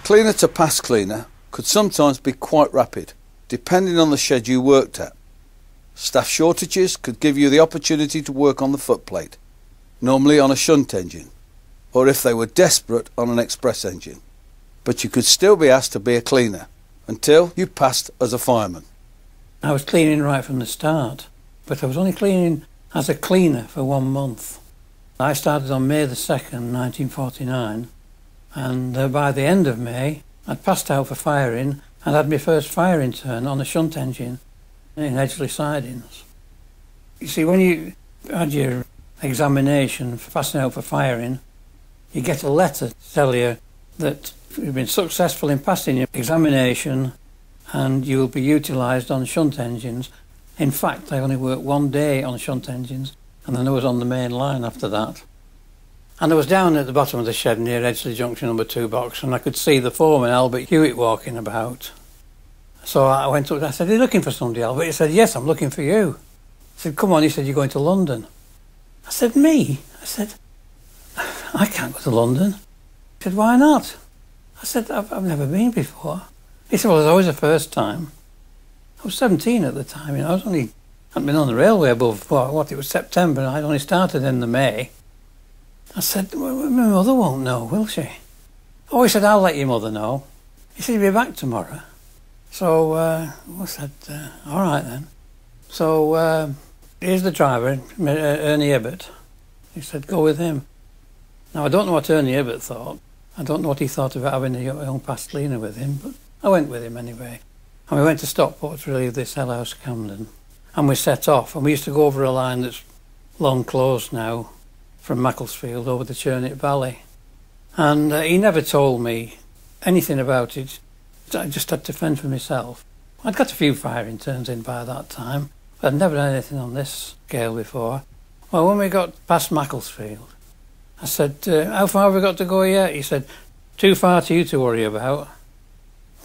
Cleaner to pass cleaner could sometimes be quite rapid, depending on the shed you worked at. Staff shortages could give you the opportunity to work on the footplate, normally on a shunt engine, or if they were desperate, on an express engine. But you could still be asked to be a cleaner until you passed as a fireman. I was cleaning right from the start, but I was only cleaning as a cleaner for 1 month. I started on May the 2nd, 1949, and by the end of May I'd passed out for firing and had my first firing turn on a shunt engine in Edgeley sidings. You see, when you had your examination for passing out for firing, you get a letter to tell you that you've been successful in passing your examination and you will be utilised on shunt engines. In fact, I only worked 1 day on shunt engines, and then I was on the main line after that. And I was down at the bottom of the shed near Edgeley Junction number 2 box, and I could see the foreman, Albert Hewitt, walking about. So I went up and I said, "Are you looking for somebody, Albert?" He said, "Yes, I'm looking for you." I said, "Come on." He said, "You're going to London." I said, "Me?" I said, "I can't go to London." He said, "Why not?" I said, I've never been before." He said, "Well, it's always the first time." I was 17 at the time, I hadn't been on the railway above, it was September, and I'd only started in the May. I said, "Well, my mother won't know, will she?" Oh, he said, "I'll let your mother know." He said, "He'll be back tomorrow." So I said, "All right then." So here's the driver, Ernie Ibbott. He said, "Go with him." Now, I don't know what Ernie Ibbott thought. I don't know what he thought about having a young past cleaner with him, but I went with him anyway. And we went to Stockport to relieve this Hell House Camden. And we set off, and we used to go over a line that's long closed now, from Macclesfield over the Churnet Valley. And he never told me anything about it. I just had to fend for myself. I'd got a few firing turns in by that time, but I'd never done anything on this scale before. Well, when we got past Macclesfield, I said, "How far have we got to go yet?" He said, "Too far to you to worry about."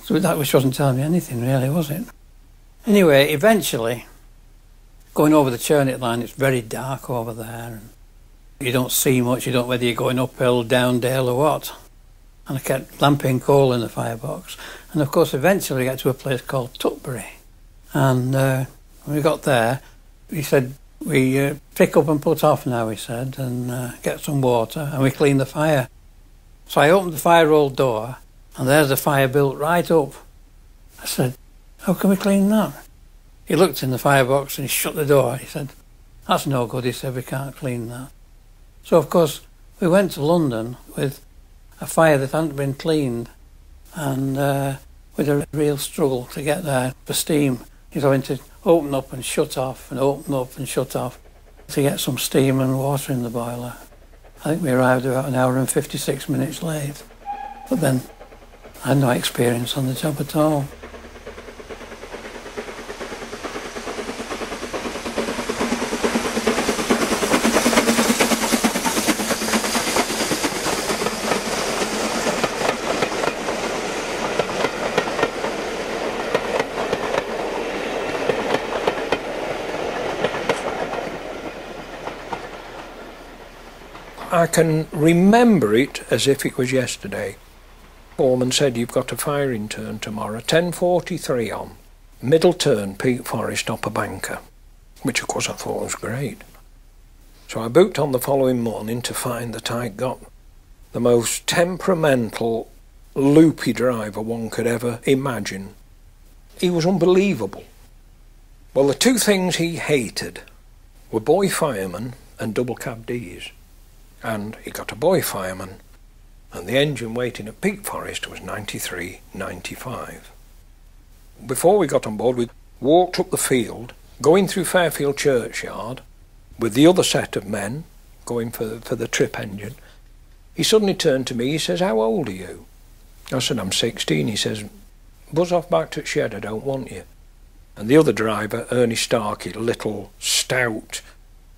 So that which wasn't telling me anything really, was it? Anyway, eventually, going over the Churnet line, it's very dark over there, and you don't see much, you don't know whether you're going uphill, down dale or what. And I kept lamping coal in the firebox. And of course, eventually we get to a place called Tutbury. And when we got there, he said, "We pick up and put off now," he said, "and get some water, and we clean the fire." So I opened the fire roll door, and there's the fire built right up. I said, "How can we clean that?" He looked in the firebox and he shut the door. He said, "That's no good," he said, "we can't clean that." So of course we went to London with a fire that hadn't been cleaned, and with a real struggle to get there for steam. He's having to open up and shut off and open up and shut off to get some steam and water in the boiler. I think we arrived about 1 hour and 56 minutes late. But then I had no experience on the job at all. I can remember it as if it was yesterday. Foreman said, "You've got a firing turn tomorrow, 10:43 on. Middle turn, Peak Forest, Upper Banker," which of course I thought was great. So I booked on the following morning to find that I'd got the most temperamental, loopy driver one could ever imagine. He was unbelievable. Well, the two things he hated were boy firemen and double cab Ds. And he got a boy fireman, and the engine waiting at Peak Forest was 93.95. Before we got on board, we walked up the field, going through Fairfield Churchyard, with the other set of men going for the trip engine. He suddenly turned to me, he says, "How old are you?" I said, "I'm 16. He says, "Buzz off back to the shed, I don't want you." And the other driver, Ernie Starkey, little, stout,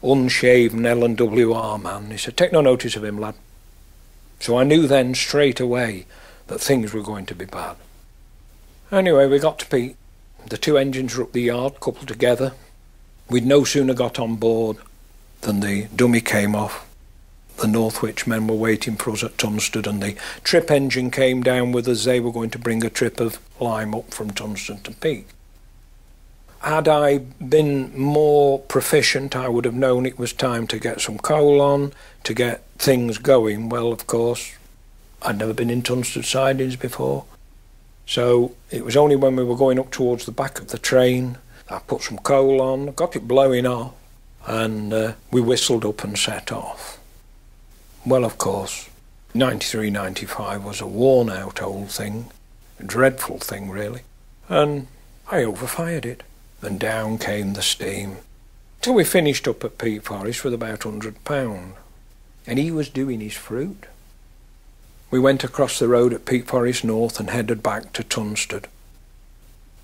unshaven LNWR man, he said, "Take no notice of him, lad." So I knew then straight away that things were going to be bad. Anyway, we got to Peak. The two engines were up the yard, coupled together. We'd no sooner got on board than the dummy came off, the Northwich men were waiting for us at Tunstead, and the trip engine came down with us. They were going to bring a trip of lime up from Tunstead to Peak. Had I been more proficient, I would have known it was time to get some coal on, to get things going. Well, of course, I'd never been in Tunstead sidings before. So it was only when we were going up towards the back of the train, I put some coal on, got it blowing off, and we whistled up and set off. Well, of course, 93-95 was a worn-out old thing, a dreadful thing, really, and I overfired it. And down came the steam, till we finished up at Peak Forest with about £100. And he was doing his fruit. We went across the road at Peak Forest North and headed back to Tunstead.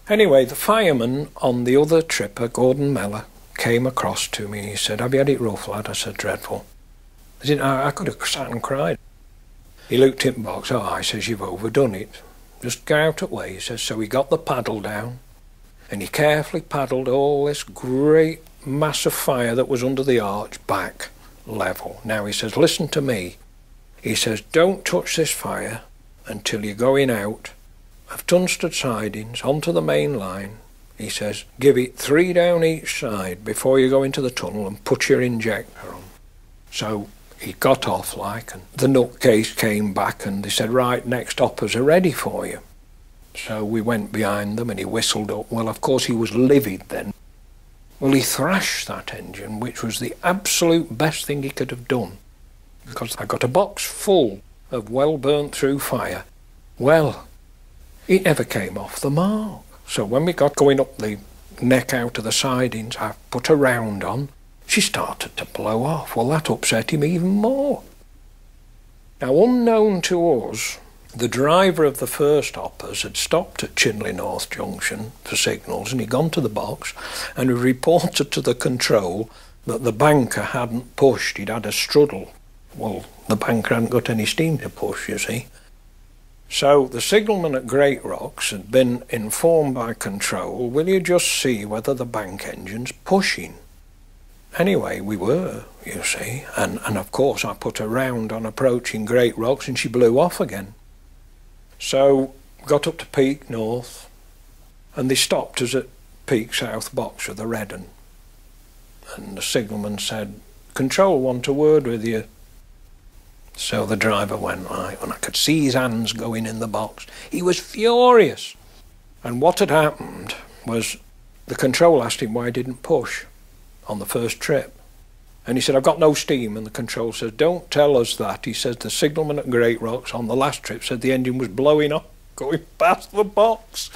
Anyway, the fireman on the other tripper, Gordon Mellor, came across to me and he said, "Have you had it rough, lad?" I said, "Dreadful." I could have sat and cried. He looked in the box. "Oh," I says, "you've overdone it. Just go out of the way," he says. So he got the paddle down, and he carefully paddled all this great mass of fire that was under the arch back level. Now he says, "Listen to me." He says, "Don't touch this fire until you're going out of Tunstead sidings onto the main line." He says, "Give it 3 down each side before you go into the tunnel and put your injector on." So he got off like, and the nutcase came back and they said, "Right, next hoppers are ready for you." So we went behind them and he whistled up. Well, of course, he was livid then. Well, he thrashed that engine, which was the absolute best thing he could have done, because I got a box full of well-burnt through fire. Well, it never came off the mark. So when we got going up the neck out of the sidings, I put a round on. She started to blow off. Well, that upset him even more. Now, unknown to us, the driver of the first hoppers had stopped at Chinley North Junction for signals, and he'd gone to the box and he reported to the control that the banker hadn't pushed. He'd had a struggle. Well, the banker hadn't got any steam to push, you see. So the signalman at Great Rocks had been informed by control, "Will you just see whether the bank engine's pushing?" Anyway, we were, you see, and of course I put a round on approaching Great Rocks and she blew off again. So got up to Peak North and they stopped us at Peak South box with the red 'un. And the signalman said, "Control want a word with you." So the driver went right, and I could see his hands going in the box. He was furious. And what had happened was the control asked him why he didn't push on the first trip. And he said, "I've got no steam." And the control says, "Don't tell us that." He says, "The signalman at Great Rocks on the last trip said the engine was blowing up, going past the box."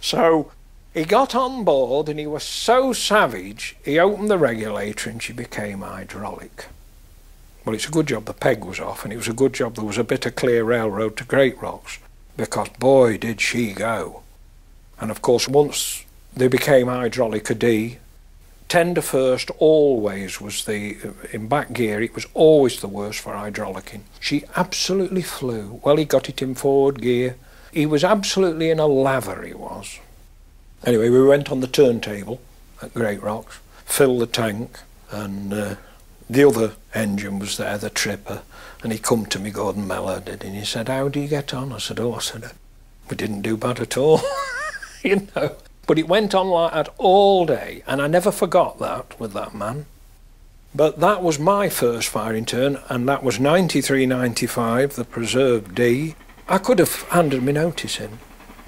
So he got on board and he was so savage, he opened the regulator and she became hydraulic. Well, it's a good job the peg was off, and it was a good job there was a bit of clear railroad to Great Rocks, because boy did she go. And of course, once they became hydraulic a D, tender first always was in back gear, it was always the worst for hydraulicing. She absolutely flew. Well, he got it in forward gear. He was absolutely in a lather, he was. Anyway, we went on the turntable at Great Rocks, filled the tank, and the other engine was there, the tripper, and he come to me, Gordon Mellor did, and he said, "How do you get on?" I said, "We didn't do bad at all," you know. But it went on like that all day, and I never forgot that with that man. But that was my first firing turn, and that was 93-95, the Preserve D. I could have handed me notice in,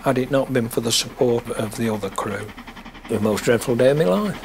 had it not been for the support of the other crew. The most dreadful day of my life.